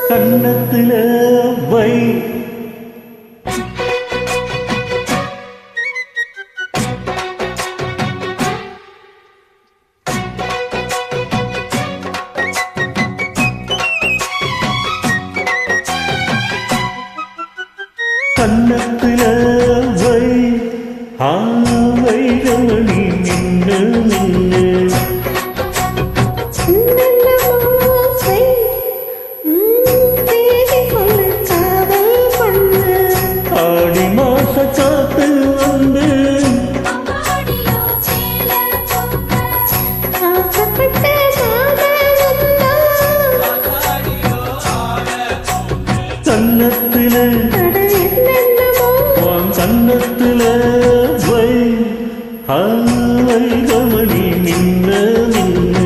கண்ணத்துல வை கண்ணத்துல வை வைரமணி நின்று நின்று ஆடி மாச காத்து வந்து கண்ணத்துல கண்ணத்துல வை வைரமணி நின்ன நின்று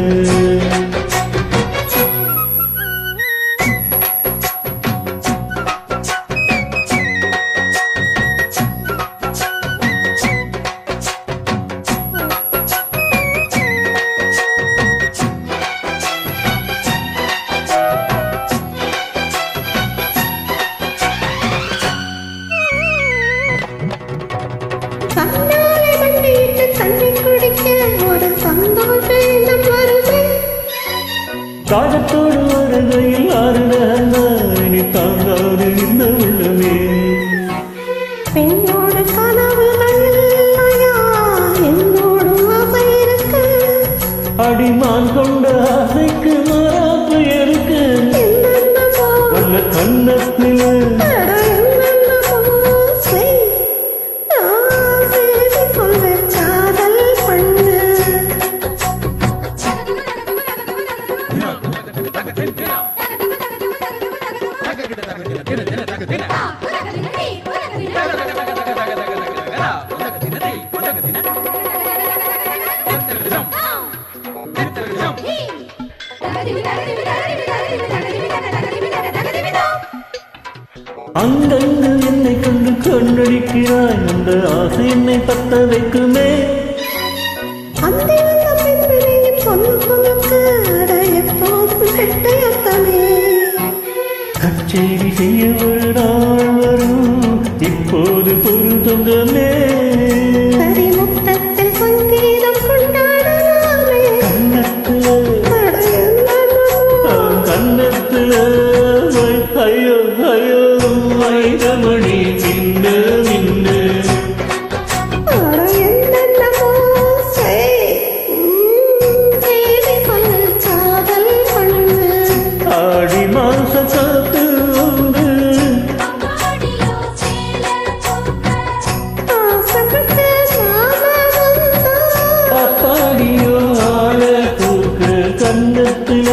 காலத்தோடு வருகையில் ஆறுநி தாங்காது இந்த உள்ளமே பெண்ணோடு கனவுகள் என்னோடு ஆசை இருக்கு அடிமான் கொண்ட ஆசைக்கு மாறாப்பு இருக்கு வல்ல கண்ணத்தில் அங்கங்கு என்னை கண்டு கண்ணடிக்கிறாய் அந்த ஆசை என்னை பத்த வைக்குமே கச்சேரி செய்ய ஒரு நாள் வரும் இப்போது பொருத்தமே கண்ணத்துல ஐயோ ஐயோ வைரமணி மின்னு மின்னு ஆடி மாச காத்து வந்து அப்பாடியோ ஆள தூக்கு கண்ணத்துல